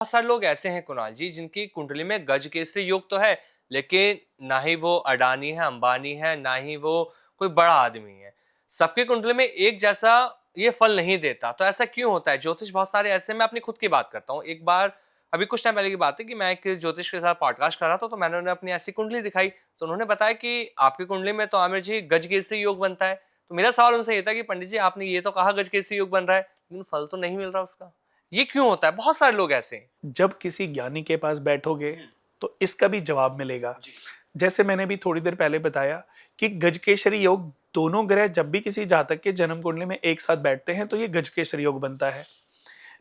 बहुत सारे लोग ऐसे हैं कुणाल जी जिनकी कुंडली में गज केसरी योग तो है, लेकिन ना ही वो अडानी है, अंबानी है, ना ही वो कोई बड़ा आदमी है। सबकी कुंडली में एक जैसा ये फल नहीं देता। तो ऐसा क्यों होता है? ज्योतिष बहुत सारे ऐसे, मैं अपनी खुद की बात करता हूँ। एक बार अभी कुछ टाइम पहले की बात है कि मैं एक ज्योतिष के साथ पॉडकास्ट कर रहा था, तो मैंने उन्हें अपनी ऐसी कुंडली दिखाई। तो उन्होंने बताया कि आपकी कुंडली में तो आमिर जी गज केसरी योग बनता है। तो मेरा सवाल उनसे ये था कि पंडित जी, आपने ये तो कहा गज केसरी योग बन रहा है, लेकिन फल तो नहीं मिल रहा उसका। ये क्यों होता है? बहुत सारे लोग ऐसे हैं। जब किसी ज्ञानी के पास बैठोगे तो इसका भी जवाब मिलेगा। जैसे मैंने भी थोड़ी देर पहले बताया कि गजकेसरी योग, दोनों ग्रह जब भी किसी जातक के जन्म कुंडली में एक साथ बैठते हैं तो ये गजकेसरी योग बनता है।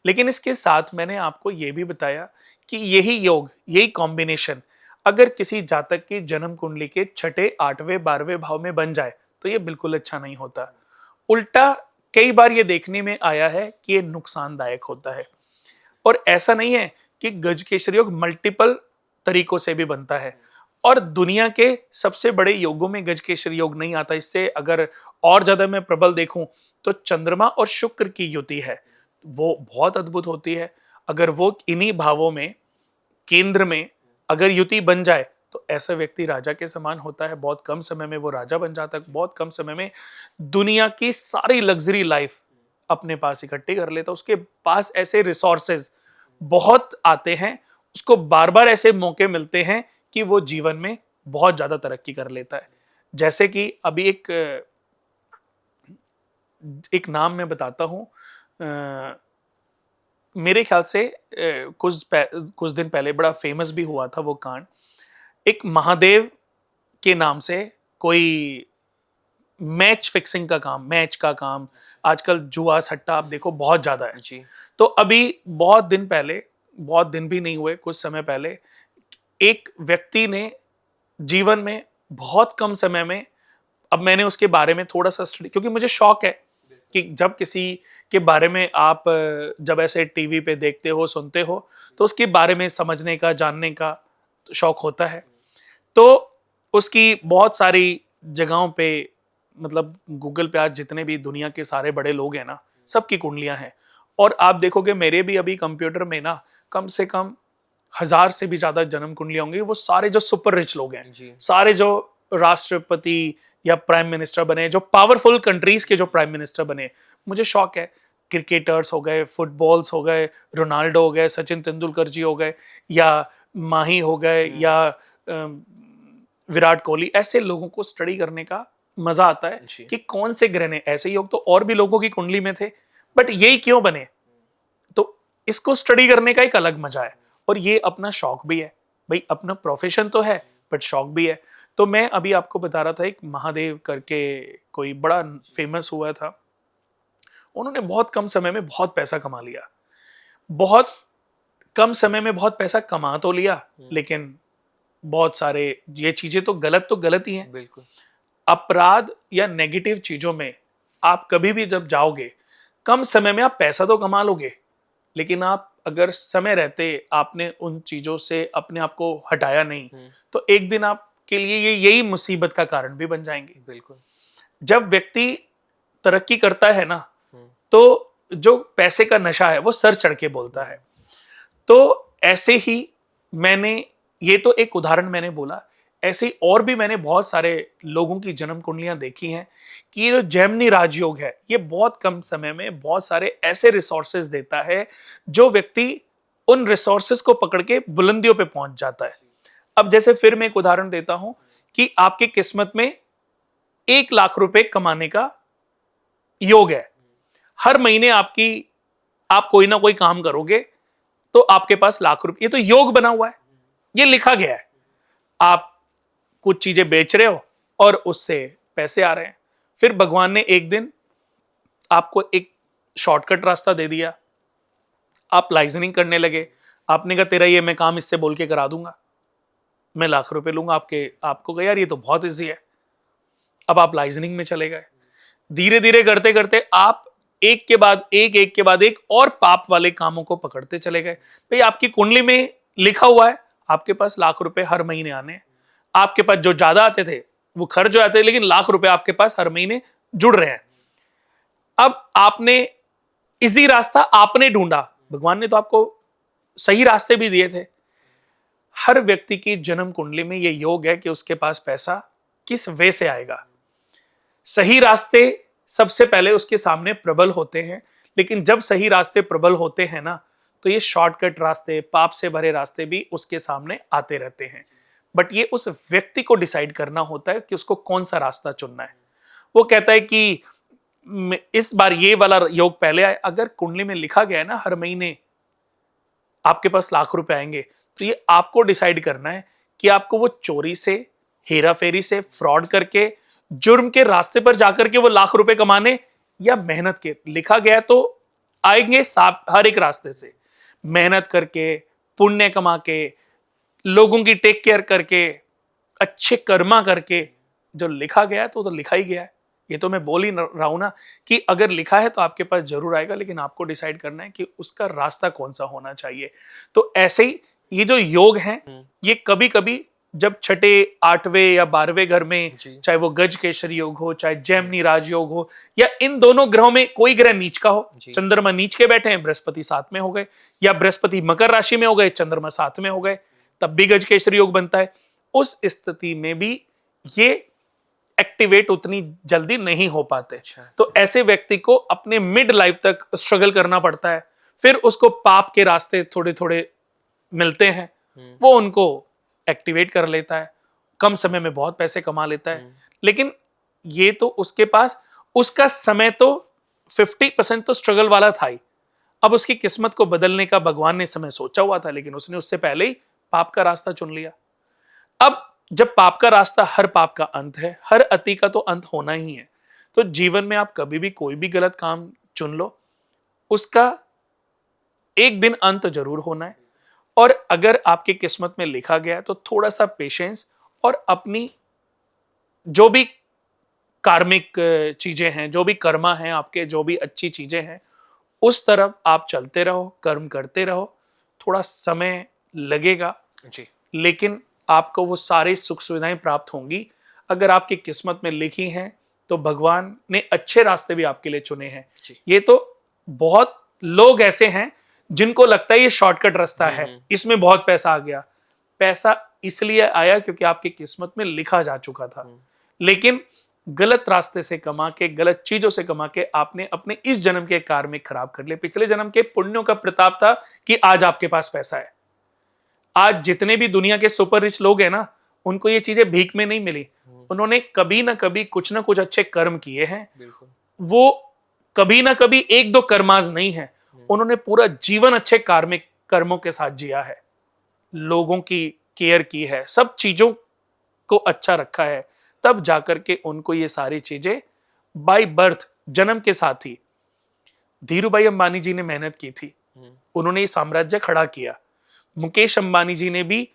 लेकिन इसके साथ मैंने आपको यह भी बताया कि यही योग, यही कॉम्बिनेशन अगर किसी जातक की जन्म कुंडली के छठे, आठवें, 12वें भाव में बन जाए तो ये बिल्कुल अच्छा नहीं होता। उल्टा कई बार ये देखने में आया है कि ये नुकसानदायक होता है। और ऐसा नहीं है कि गजकेसरी योग मल्टीपल तरीकों से भी बनता है, और दुनिया के सबसे बड़े योगों में गजकेसरी योग नहीं आता। इससे अगर और ज्यादा मैं प्रबल देखूं तो चंद्रमा और शुक्र की युति है, वो बहुत अद्भुत होती है। अगर वो इन्हीं भावों में, केंद्र में अगर युति बन जाए तो ऐसा व्यक्ति राजा के समान होता है। बहुत कम समय में वो राजा बन जाता है, बहुत कम समय में दुनिया की सारी लग्जरी लाइफ अपने पास इकट्ठी कर लेता। उसके पास ऐसे रिसोर्सेज बहुत आते हैं, उसको बार बार ऐसे मौके मिलते हैं कि वो जीवन में बहुत ज्यादा तरक्की कर लेता है। जैसे कि अभी एक नाम मैं बताता हूं। मेरे ख्याल से कुछ दिन पहले बड़ा फेमस भी हुआ था वो कांड। एक महादेव के नाम से कोई मैच फिक्सिंग का काम, मैच का काम, आजकल जुआ सट्टा आप देखो बहुत ज्यादा है। जी। तो अभी बहुत दिन पहले, बहुत दिन भी नहीं हुए, कुछ समय पहले एक व्यक्ति ने जीवन में बहुत कम समय में, अब मैंने उसके बारे में थोड़ा सा स्टडी, क्योंकि मुझे शौक है कि जब किसी के बारे में आप जब ऐसे टीवी पे देखते हो, सुनते हो, तो उसके बारे में समझने का, जानने का शौक होता है। तो उसकी बहुत सारी जगहों पे, मतलब गूगल पे आज जितने भी दुनिया के सारे बड़े लोग हैं ना, सबकी कुंडलियां हैं। और आप देखोगे मेरे भी अभी कंप्यूटर में ना कम से कम 1000 से भी ज्यादा जन्म कुंडलियां होंगी। वो सारे जो सुपर रिच लोग हैं, जी। सारे जो राष्ट्रपति या प्राइम मिनिस्टर बने, जो पावरफुल कंट्रीज के जो प्राइम मिनिस्टर बने, मुझे शौक है। क्रिकेटर्स हो गए, फुटबॉल्स हो गए, रोनाल्डो हो गए, सचिन तेंदुलकर जी हो गए, या माही हो गए, या विराट कोहली, ऐसे लोगों को स्टडी करने का मजा आता है जी। कि कौन से ग्रह ने, ऐसे योग तो और भी लोगों की कुंडली में थे, बट यही क्यों बने। तो इसको स्टडी करने का एक अलग मजा है, और ये अपना शौक भी है। भाई अपना प्रोफेशन तो है बट शौक भी है। तो मैं अभी आपको बता रहा था, एक महादेव करके कोई बड़ा फेमस हुआ था। उन्होंने बहुत कम समय में बहुत पैसा कमा लिया। बहुत कम समय में बहुत पैसा कमा तो लिया, लेकिन बहुत सारे, ये चीजें तो गलत ही हैं। बिल्कुल। अपराध या नेगेटिव चीजों में आप कभी भी जब जाओगे, कम समय में आप पैसा तो कमा लोगे, लेकिन आप अगर समय रहते आपने उन चीजों से अपने आप को हटाया नहीं, तो एक दिन आपके लिए ये यही मुसीबत का कारण भी बन जाएंगे। बिल्कुल। जब व्यक्ति तरक्की करता है ना, तो जो पैसे का नशा है वो सर चढ़ के बोलता है। तो ऐसे ही मैंने, ये तो एक उदाहरण मैंने बोला, ऐसे ही और भी मैंने बहुत सारे लोगों की जन्म कुंडलियां देखी हैं कि ये जो जैमिनी राजयोग है, ये बहुत कम समय में बहुत सारे ऐसे रिसोर्सेज देता है, जो व्यक्ति उन रिसोर्सेज को पकड़ के बुलंदियों पे पहुंच जाता है। अब जैसे फिर मैं एक उदाहरण देता हूं कि आपकी किस्मत में 1 लाख रुपए कमाने का योग है। हर महीने आप कोई ना कोई काम करोगे तो आपके पास लाख रुपए, ये तो योग बना हुआ है, ये लिखा गया है। आप कुछ चीजें बेच रहे हो और उससे पैसे आ रहे हैं। फिर भगवान ने एक दिन आपको एक शॉर्टकट रास्ता दे दिया, आप लाइजनिंग करने लगे। आपने कहा तेरा ये मैं काम इससे बोल के करा दूंगा, मैं लाख रुपए लूंगा। आपको कहा यार ये तो बहुत ईजी है। अब आप लाइजनिंग में चले गए। धीरे धीरे करते करते आप एक के बाद एक और पाप वाले कामों को पकड़ते चले गए। भाई आपकी कुंडली में लिखा हुआ है आपके पास लाख रुपए हर महीने आने हैं। आपके पास जो ज्यादा आते थे वो खर्च हो जाते, लेकिन लाख रुपए आपके पास हर महीने जुड़ रहे हैं। अब आपने इजी रास्ता आपने ढूंढा, भगवान ने तो आपको सही रास्ते भी दिए थे। हर व्यक्ति की जन्म कुंडली में ये योग है कि उसके पास पैसा किस वे से आएगा। सही रास्ते सबसे पहले उसके सामने प्रबल होते हैं, लेकिन जब सही रास्ते प्रबल होते हैं ना, तो ये शॉर्टकट रास्ते, पाप से भरे रास्ते भी उसके सामने आते रहते हैं। बट ये उस व्यक्ति को डिसाइड करना होता है कि उसको कौन सा रास्ता चुनना है। वो कहता है कि इस बार ये वाला योग पहले आए। अगर कुंडली में लिखा गया है ना हर महीने आपके पास लाख रुपए आएंगे, तो ये आपको डिसाइड करना है कि आपको वो चोरी से, हेरा फेरी से, फ्रॉड करके, जुर्म के रास्ते पर जाकर के वो लाख रुपए कमाने, या मेहनत के। लिखा गया तो आएंगे हर एक रास्ते से, मेहनत करके, पुण्य कमा के, लोगों की टेक केयर करके, अच्छे कर्मा करके। जो लिखा गया है तो लिखा ही गया है। ये तो मैं बोल ही रहा हूं ना कि अगर लिखा है तो आपके पास जरूर आएगा, लेकिन आपको डिसाइड करना है कि उसका रास्ता कौन सा होना चाहिए। तो ऐसे ही ये जो योग हैं, ये कभी कभी जब छठे, आठवें या 12वें घर में, चाहे वो गज केसरी योग हो, चाहे जैमिनी राज योग हो, या इन दोनों ग्रहों में कोई ग्रह नीच का हो, चंद्रमा नीच के बैठे हैं, बृहस्पति 7 में हो गए, या बृहस्पति मकर राशि में हो गए, चंद्रमा 7 में हो गए, तब भी गज केसरी योग बनता है। उस स्थिति में भी ये एक्टिवेट उतनी जल्दी नहीं हो पाते। तो ऐसे व्यक्ति को अपने मिड लाइफ तक स्ट्रगल करना पड़ता है। फिर उसको पाप के रास्ते थोड़े थोड़े मिलते हैं, वो उनको एक्टिवेट कर लेता है, कम समय में बहुत पैसे कमा लेता है। लेकिन ये तो उसके पास, उसका समय तो 50% तो स्ट्रगल वाला था ही। अब उसकी किस्मत को बदलने का भगवान ने समय सोचा हुआ था, लेकिन उसने उससे पहले ही पाप का रास्ता चुन लिया। अब जब पाप का रास्ता, हर पाप का अंत है, हर अति का तो अंत होना ही है। तो जीवन में आप कभी भी कोई भी गलत काम चुन लो, उसका एक दिन अंत जरूर होना है। और अगर आपकी किस्मत में लिखा गया है तो थोड़ा सा पेशेंस, और अपनी जो भी कार्मिक चीजें हैं, जो भी कर्मा हैं आपके, जो भी अच्छी चीजें हैं, उस तरफ आप चलते रहो, कर्म करते रहो। थोड़ा समय लगेगा जी, लेकिन आपको वो सारी सुख सुविधाएं प्राप्त होंगी। अगर आपकी किस्मत में लिखी हैं तो भगवान ने अच्छे रास्ते भी आपके लिए चुने हैं। ये तो बहुत लोग ऐसे हैं जिनको लगता है ये शॉर्टकट रास्ता है, इसमें बहुत पैसा आ गया। पैसा इसलिए आया क्योंकि आपकी किस्मत में लिखा जा चुका था। लेकिन गलत रास्ते से कमा के, गलत चीजों से कमा के आपने अपने इस जन्म के कार्य खराब कर लिए। पिछले जन्म के पुण्यों का प्रताप था कि आज आपके पास पैसा है। आज जितने भी दुनिया के सुपर रिच लोग हैं ना, उनको ये चीजें भीख में नहीं मिली। उन्होंने कभी ना कभी कुछ ना कुछ अच्छे कर्म किए हैं। वो कभी ना कभी एक दो कर्माज नहीं है, उन्होंने पूरा जीवन अच्छे कार्मिक कर्मों के साथ जिया है, लोगों की केयर की है, सब चीजों को अच्छा रखा है। तब जाकर के उनको ये सारी चीजें बाय बर्थ, जन्म के साथ ही। धीरूभाई अंबानी जी ने मेहनत की थी, उन्होंने ये साम्राज्य खड़ा किया। मुकेश अंबानी जी ने भी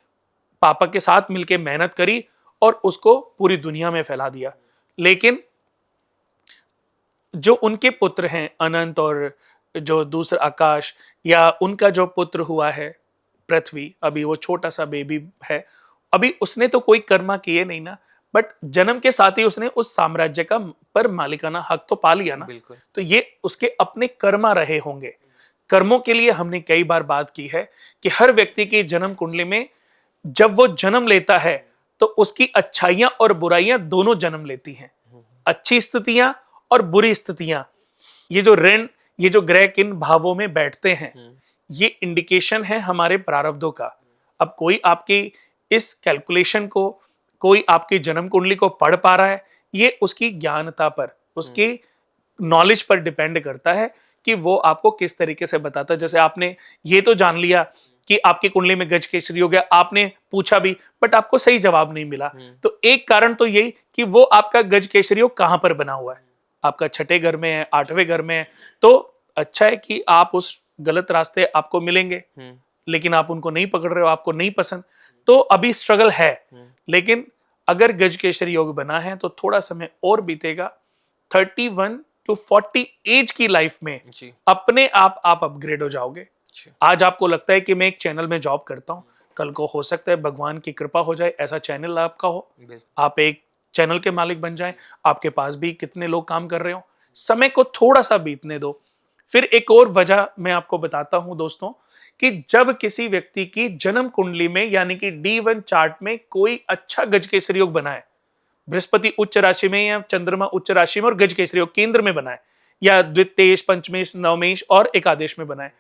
पापा के साथ मिलकर मेहनत करी और उसको पूरी दुनिया में फैला दिया। लेकिन जो उनके पुत्र हैं अनंत, और जो दूसरा आकाश, या उनका जो पुत्र हुआ है पृथ्वी, अभी वो छोटा सा बेबी है, अभी उसने तो कोई कर्मा किए नहीं ना, बट जन्म के साथ ही उसने उस साम्राज्य का पर मालिकाना हक तो पा लिया ना। तो ये उसके अपने कर्मा रहे होंगे। कर्मों के लिए हमने कई बार बात की है कि हर व्यक्ति की जन्म कुंडली में जब वो जन्म लेता है तो उसकी अच्छाइयां और बुराइयां दोनों जन्म लेती हैं। अच्छी स्थितियां और बुरी स्थितियां, ये जो ऋण, ये जो ग्रह किन भावों में बैठते हैं, ये इंडिकेशन है हमारे प्रारब्धों का। अब कोई आपकी इस कैलकुलेशन को, कोई आपकी जन्म कुंडली को पढ़ पा रहा है, ये उसकी ज्ञानता पर, उसकी नॉलेज पर डिपेंड करता है कि वो आपको किस तरीके से बताता है। जैसे आपने ये तो जान लिया कि आपकी कुंडली में गज केसरी हो गया, आपने पूछा भी बट आपको सही जवाब नहीं मिला, तो एक कारण तो यही कि वो आपका गज केसरी योग कहां पर बना हुआ है, आपका छठे घर में है, आठवें घर में है। तो अच्छा है कि आप उस गलत रास्ते आपको मिलेंगे, लेकिन आप उनको नहीं पकड़ रहे हो, आपको नहीं पसंद, तो अभी स्ट्रगल है। लेकिन अगर गज केसरी योग बना है तो थोड़ा समय और बीतेगा। 31 to 40 एज की लाइफ में अपने आप अपग्रेड हो जाओगे। आज आपको लगता है कि मैं एक चैनल में जॉब करता हूं, कल को हो सकता है भगवान की कृपा हो जाए ऐसा चैनल आपका हो, आप एक चैनल के मालिक बन जाएं, आपके पास भी कितने लोग काम कर रहे हो। समय को थोड़ा सा बीतने दो। फिर एक और वजह मैं आपको बताता हूं दोस्तों, कि जब किसी व्यक्ति की जन्म कुंडली में यानी कि D1 चार्ट में कोई अच्छा गजकेसरी योग बना है, बृहस्पति उच्च राशि में या चंद्रमा उच्च राशि में और गजकेसरी योग केंद्र में बना है, या द्वितेश, पंचमेश, नवमेश और एकादेश में बना है।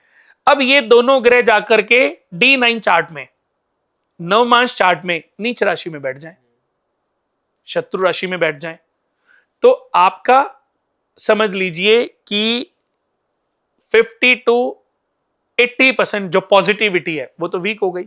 अब ये दोनों ग्रह जाकर के D9 चार्ट में, नवमांश चार्ट में नीच राशि में बैठ जाएं, शत्रु राशि में बैठ जाएं, तो आपका समझ लीजिए कि 50 to 80% जो पॉजिटिविटी है वो तो वीक हो गई।